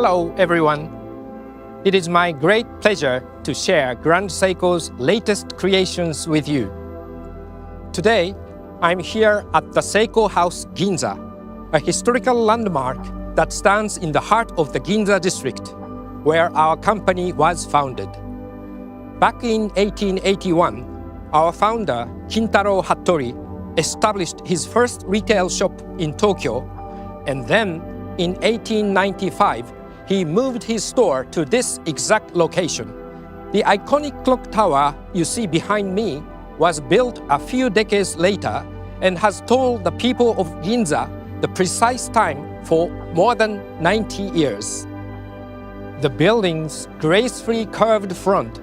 Hello everyone. It is my great pleasure to share Grand Seiko's latest creations with you. Today, I'm here at the Seiko House Ginza, a historical landmark that stands in the heart of the Ginza district, where our company was founded. Back in 1881, our founder, Kintaro Hattori, established his first retail shop in Tokyo, and then in 1895, he moved his store to this exact location. The iconic clock tower you see behind me was built a few decades later and has told the people of Ginza the precise time for more than 90 years. The building's gracefully curved front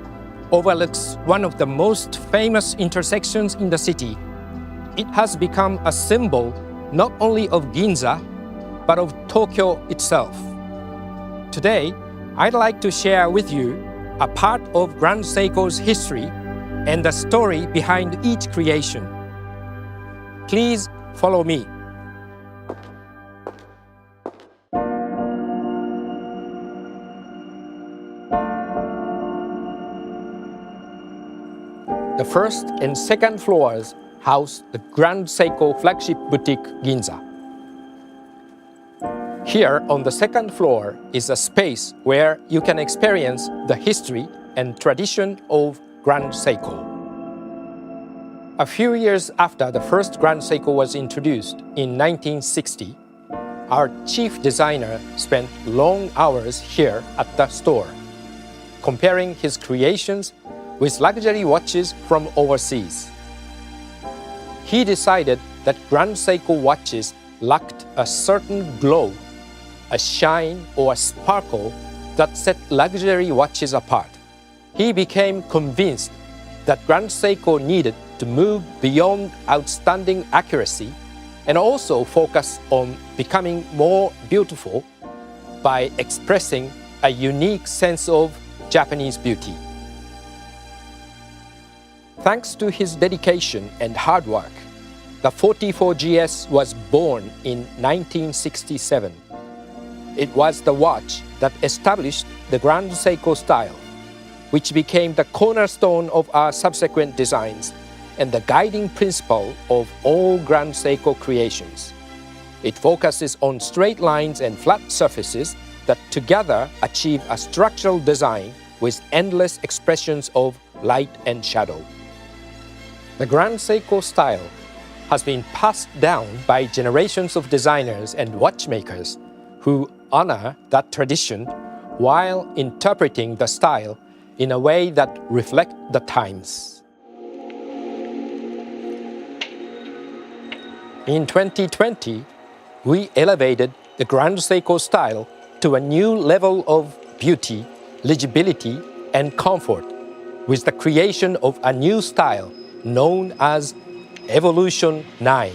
overlooks one of the most famous intersections in the city. It has become a symbol not only of Ginza, but of Tokyo itself. Today, I'd like to share with you a part of Grand Seiko's history and the story behind each creation. Please follow me. The first and second floors house the Grand Seiko flagship boutique Ginza. Here on the second floor is a space where you can experience the history and tradition of Grand Seiko. A few years after the first Grand Seiko was introduced in 1960, our chief designer spent long hours here at the store, comparing his creations with luxury watches from overseas. He decided that Grand Seiko watches lacked a certain glow, a shine or a sparkle that set luxury watches apart. He became convinced that Grand Seiko needed to move beyond outstanding accuracy and also focus on becoming more beautiful by expressing a unique sense of Japanese beauty. Thanks to his dedication and hard work, the 44GS was born in 1967. It was the watch that established the Grand Seiko style, which became the cornerstone of our subsequent designs and the guiding principle of all Grand Seiko creations. It focuses on straight lines and flat surfaces that together achieve a structural design with endless expressions of light and shadow. The Grand Seiko style has been passed down by generations of designers and watchmakers who honor that tradition while interpreting the style in a way that reflects the times. In 2020, we elevated the Grand Seiko style to a new level of beauty, legibility, and comfort with the creation of a new style known as Evolution 9.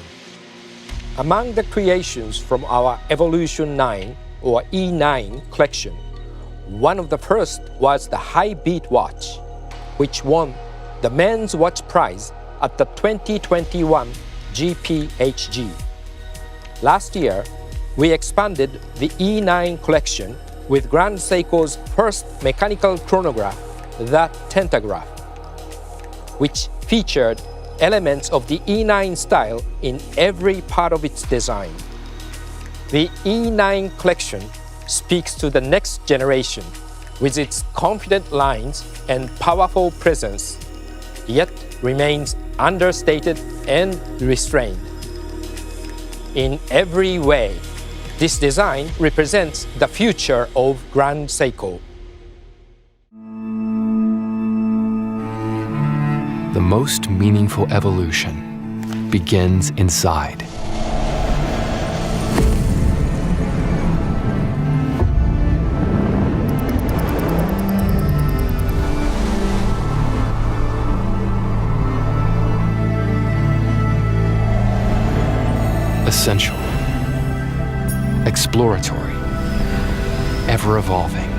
Among the creations from our Evolution 9 or E9 collection, one of the first was the High Beat watch, which won the Men's Watch Prize at the 2021 GPHG. Last year, we expanded the E9 collection with Grand Seiko's first mechanical chronograph, the Tentagraph, which featured elements of the E9 style in every part of its design. The E9 collection speaks to the next generation with its confident lines and powerful presence, yet remains understated and restrained. In every way, this design represents the future of Grand Seiko. The most meaningful evolution begins inside. Essential, exploratory, ever-evolving.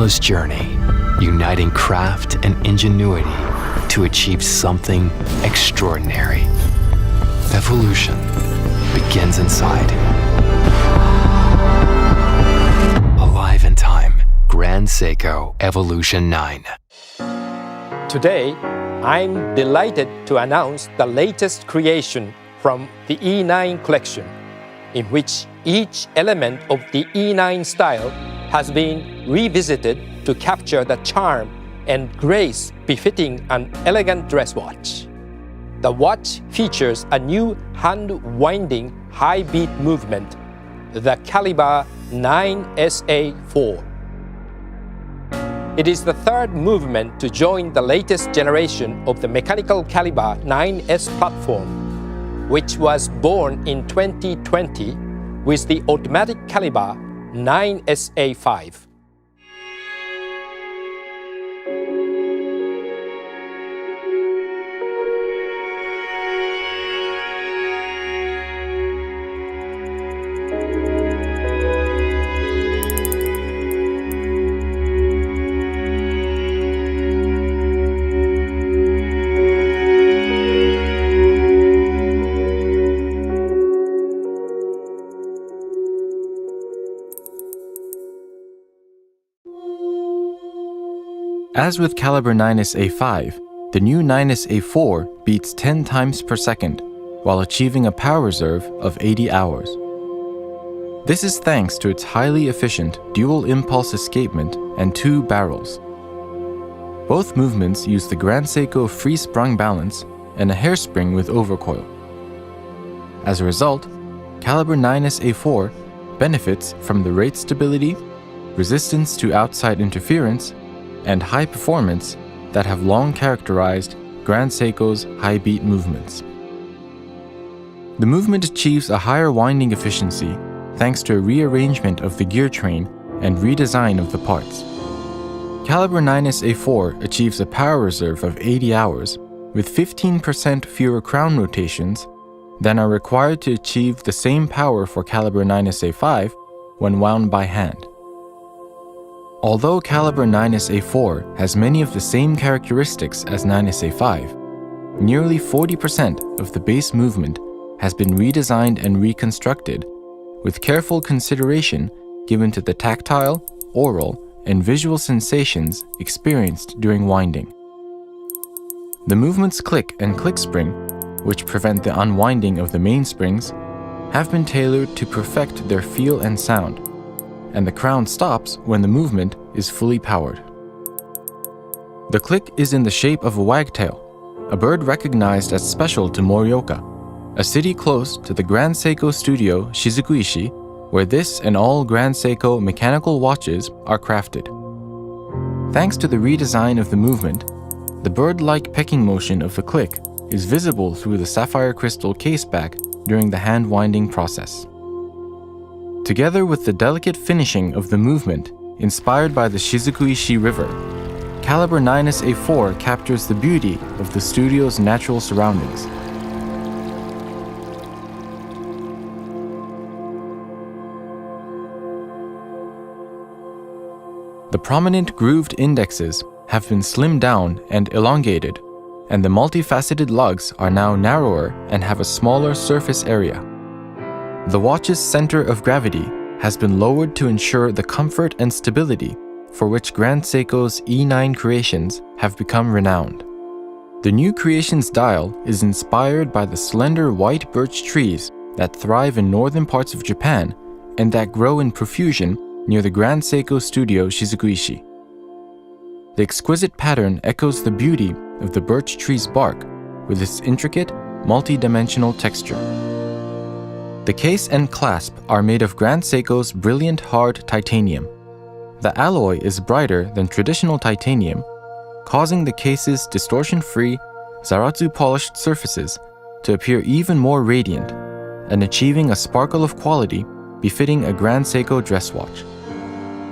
endless journey, uniting craft and ingenuity to achieve something extraordinary. Evolution begins inside. Alive in time. Grand Seiko Evolution 9. Today, I'm delighted to announce the latest creation from the E9 collection, in which each element of the E9 style has been revisited to capture the charm and grace befitting an elegant dress watch. The watch features a new hand-winding high-beat movement, the caliber 9SA4. It is the third movement to join the latest generation of the mechanical caliber 9S platform, which was born in 2020 with the automatic caliber 9SA5. As with caliber 9SA5, the new 9SA4 beats 10 times per second while achieving a power reserve of 80 hours. This is thanks to its highly efficient dual impulse escapement and 2 barrels. Both movements use the Grand Seiko free sprung balance and a hairspring with overcoil. As a result, caliber 9SA4 benefits from the rate stability, resistance to outside interference, and high performance that have long characterized Grand Seiko's high beat movements. The movement achieves a higher winding efficiency thanks to a rearrangement of the gear train and redesign of the parts. Caliber 9SA4 achieves a power reserve of 80 hours with 15% fewer crown rotations than are required to achieve the same power for caliber 9SA5 when wound by hand. Although caliber 9SA4 has many of the same characteristics as 9SA5, nearly 40% of the base movement has been redesigned and reconstructed, with careful consideration given to the tactile, oral, and visual sensations experienced during winding. The movement's click and click spring, which prevent the unwinding of the mainsprings, have been tailored to perfect their feel and sound, and the crown stops when the movement is fully powered. The click is in the shape of a wagtail, a bird recognized as special to Morioka, a city close to the Grand Seiko studio Shizukuishi, where this and all Grand Seiko mechanical watches are crafted. Thanks to the redesign of the movement, the bird-like pecking motion of the click is visible through the sapphire crystal caseback during the hand-winding process. Together with the delicate finishing of the movement, inspired by the Shizukuishi River, caliber 9SA4 captures the beauty of the studio's natural surroundings. The prominent grooved indexes have been slimmed down and elongated, and the multifaceted lugs are now narrower and have a smaller surface area. The watch's center of gravity has been lowered to ensure the comfort and stability for which Grand Seiko's E9 creations have become renowned. The new creation's dial is inspired by the slender white birch trees that thrive in northern parts of Japan and that grow in profusion near the Grand Seiko studio Shizukuishi. The exquisite pattern echoes the beauty of the birch tree's bark with its intricate, multi-dimensional texture. The case and clasp are made of Grand Seiko's brilliant hard titanium. The alloy is brighter than traditional titanium, causing the case's distortion-free, zaratsu polished surfaces to appear even more radiant and achieving a sparkle of quality befitting a Grand Seiko dress watch.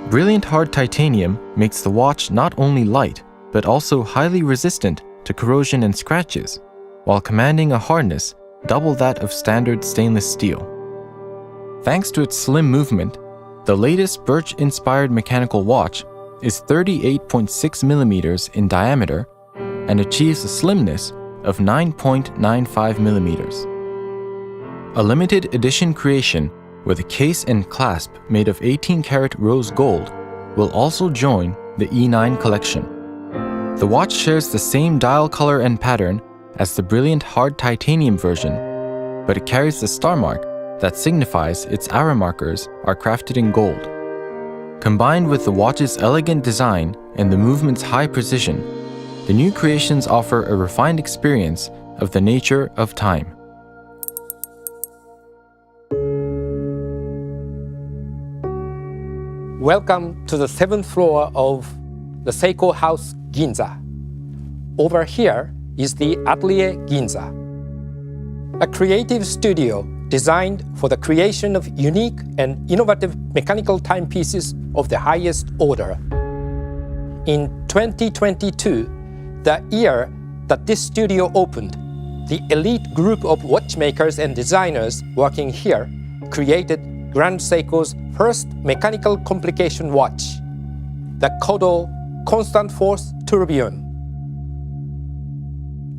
Brilliant hard titanium makes the watch not only light, but also highly resistant to corrosion and scratches, while commanding a hardness double that of standard stainless steel. Thanks to its slim movement, the latest birch-inspired mechanical watch is 38.6 millimeters in diameter and achieves a slimness of 9.95 millimeters. A limited edition creation with a case and clasp made of 18-karat rose gold will also join the E9 collection. The watch shares the same dial color and pattern as the brilliant hard titanium version, but it carries the star mark that signifies its hour markers are crafted in gold. Combined with the watch's elegant design and the movement's high precision, the new creations offer a refined experience of the nature of time. Welcome to the 7th floor of the Seiko House Ginza. Over here is the Atelier Ginza, a creative studio designed for the creation of unique and innovative mechanical timepieces of the highest order. In 2022, the year that this studio opened, the elite group of watchmakers and designers working here created Grand Seiko's first mechanical complication watch, the Kodo Constant Force Tourbillon.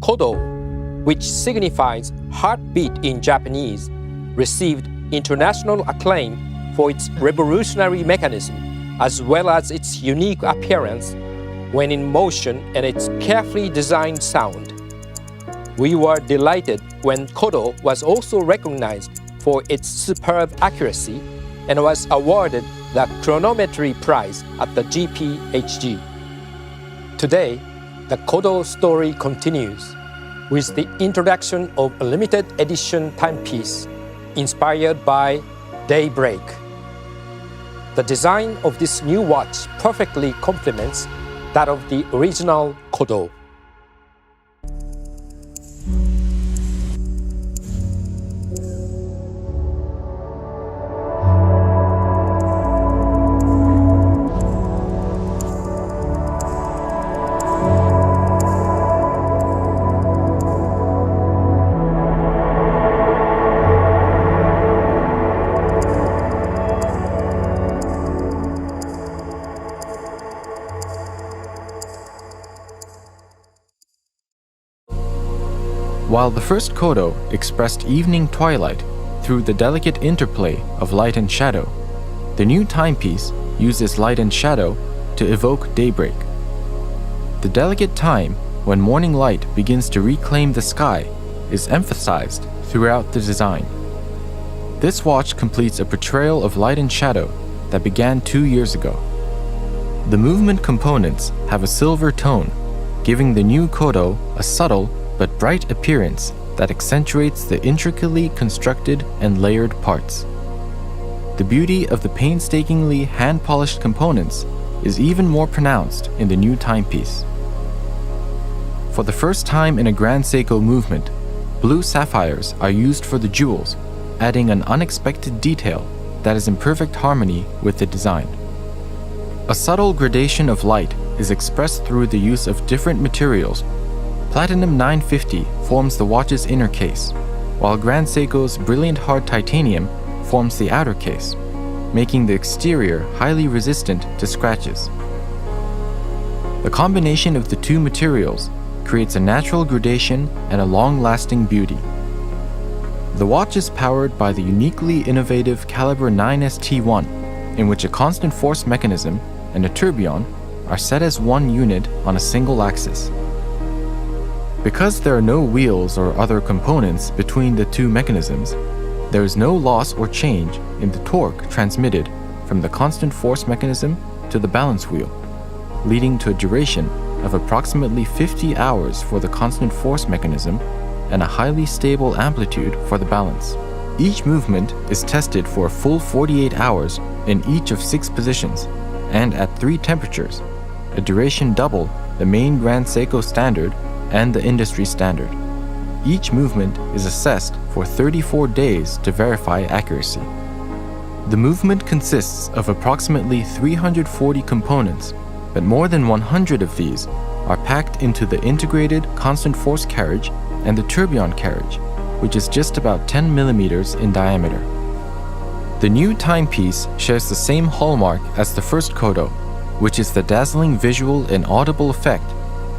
Kodo, which signifies heartbeat in Japanese, received international acclaim for its revolutionary mechanism as well as its unique appearance when in motion and its carefully designed sound. We were delighted when Kodo was also recognized for its superb accuracy and was awarded the chronometry prize at the GPHG. Today, the Kodo story continues with the introduction of a limited edition timepiece inspired by Daybreak. The design of this new watch perfectly complements that of the original Kodo. While the first Kodo expressed evening twilight through the delicate interplay of light and shadow, the new timepiece uses light and shadow to evoke daybreak. The delicate time when morning light begins to reclaim the sky is emphasized throughout the design. This watch completes a portrayal of light and shadow that began 2 years ago. The movement components have a silver tone, giving the new Kodo a subtle but bright appearance that accentuates the intricately constructed and layered parts. The beauty of the painstakingly hand-polished components is even more pronounced in the new timepiece. For the first time in a Grand Seiko movement, blue sapphires are used for the jewels, adding an unexpected detail that is in perfect harmony with the design. A subtle gradation of light is expressed through the use of different materials. Platinum 950 forms the watch's inner case, while Grand Seiko's brilliant hard titanium forms the outer case, making the exterior highly resistant to scratches. The combination of the two materials creates a natural gradation and a long-lasting beauty. The watch is powered by the uniquely innovative Caliber 9S T1, in which a constant force mechanism and a tourbillon are set as one unit on a single axis. Because there are no wheels or other components between the two mechanisms, there is no loss or change in the torque transmitted from the constant force mechanism to the balance wheel, leading to a duration of approximately 50 hours for the constant force mechanism and a highly stable amplitude for the balance. Each movement is tested for a full 48 hours in each of 6 positions and at 3 temperatures, a duration double the main Grand Seiko standard and the industry standard. Each movement is assessed for 34 days to verify accuracy. The movement consists of approximately 340 components, but more than 100 of these are packed into the integrated constant force carriage and the tourbillon carriage, which is just about 10 millimeters in diameter. The new timepiece shares the same hallmark as the first Kodo, which is the dazzling visual and audible effect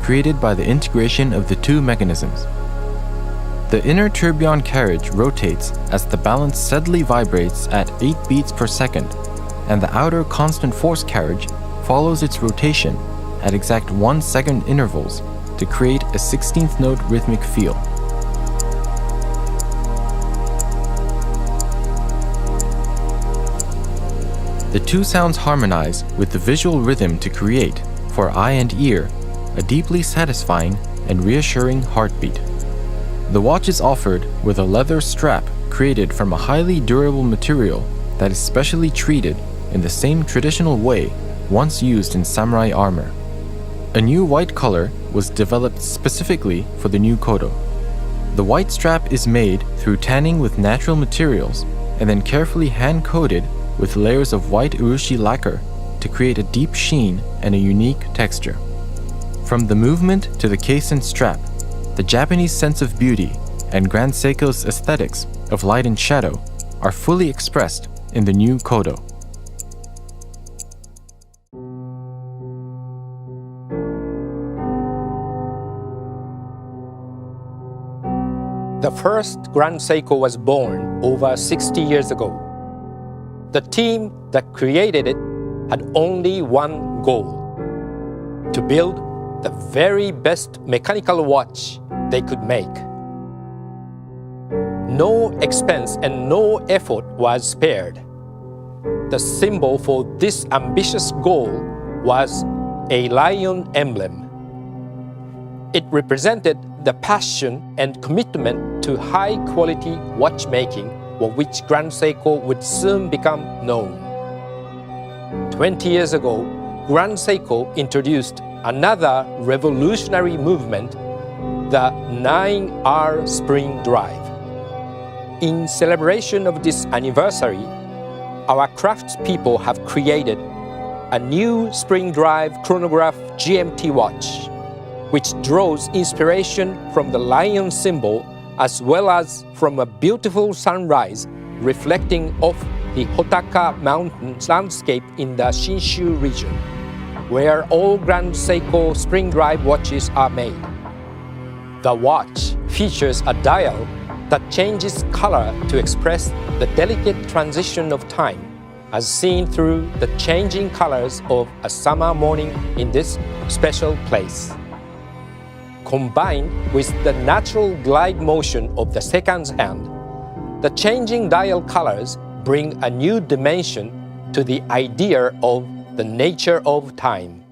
created by the integration of the two mechanisms. The inner tourbillon carriage rotates as the balance steadily vibrates at 8 beats per second, and the outer constant force carriage follows its rotation at exact 1 second intervals to create a 16th note rhythmic feel. The two sounds harmonize with the visual rhythm to create, for eye and ear, a deeply satisfying and reassuring heartbeat. The watch is offered with a leather strap created from a highly durable material that is specially treated in the same traditional way once used in samurai armor. A new white color was developed specifically for the new Kodo. The white strap is made through tanning with natural materials and then carefully hand-coated with layers of white urushi lacquer to create a deep sheen and a unique texture. From the movement to the case and strap, the Japanese sense of beauty and Grand Seiko's aesthetics of light and shadow are fully expressed in the new Kodo. The first Grand Seiko was born over 60 years ago. The team that created it had only one goal: to build the very best mechanical watch they could make. No expense and no effort was spared. The symbol for this ambitious goal was a lion emblem. It represented the passion and commitment to high-quality watchmaking for which Grand Seiko would soon become known. 20 years ago, Grand Seiko introduced another revolutionary movement, the 9R spring drive. In celebration of this anniversary, our craftspeople have created a new spring drive chronograph GMT watch, which draws inspiration from the lion symbol as well as from a beautiful sunrise reflecting off the Hotaka Mountains landscape in the Shinshu region, where all Grand Seiko spring drive watches are made. The watch features a dial that changes color to express the delicate transition of time, as seen through the changing colors of a summer morning in this special place. Combined with the natural glide motion of the second's hand, the changing dial colors bring a new dimension to the idea of the nature of time.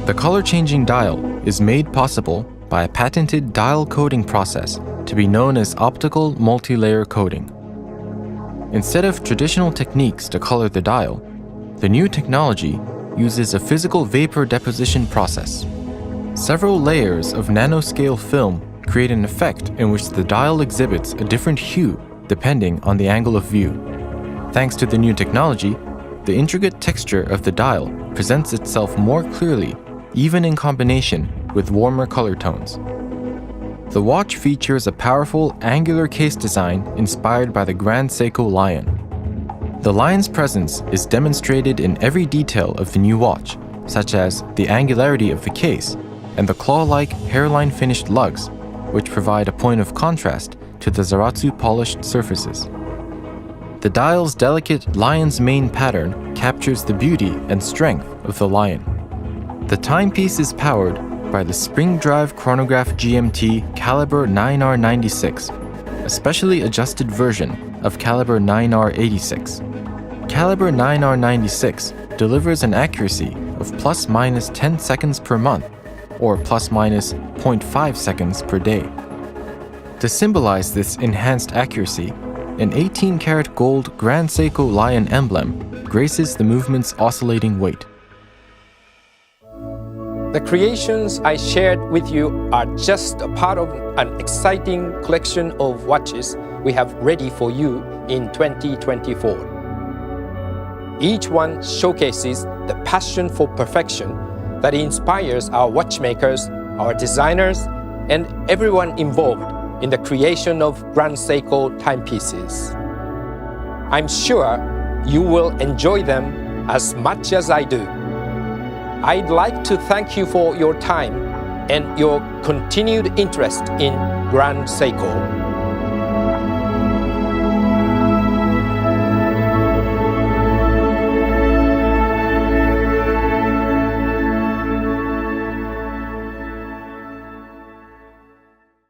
The color-changing dial is made possible by a patented dial coding process to be known as optical multi-layer coding. Instead of traditional techniques to color the dial, the new technology uses a physical vapor deposition process. Several layers of nanoscale film create an effect in which the dial exhibits a different hue depending on the angle of view. Thanks to the new technology, the intricate texture of the dial presents itself more clearly, even in combination with warmer color tones. The watch features a powerful angular case design inspired by the Grand Seiko lion. The lion's presence is demonstrated in every detail of the new watch, such as the angularity of the case and the claw-like hairline-finished lugs, which provide a point of contrast to the Zaratsu polished surfaces. The dial's delicate lion's mane pattern captures the beauty and strength of the lion. The timepiece is powered by the spring drive chronograph GMT caliber 9R96, a specially adjusted version of caliber 9R86. Caliber 9R96 delivers an accuracy of plus minus 10 seconds per month, or plus minus 0.5 seconds per day. To symbolize this enhanced accuracy, an 18-karat gold Grand Seiko lion emblem graces the movement's oscillating weight. The creations I shared with you are just a part of an exciting collection of watches we have ready for you in 2024. Each one showcases the passion for perfection that inspires our watchmakers, our designers, and everyone involved in the creation of Grand Seiko timepieces. I'm sure you will enjoy them as much as I do. I'd like to thank you for your time and your continued interest in Grand Seiko.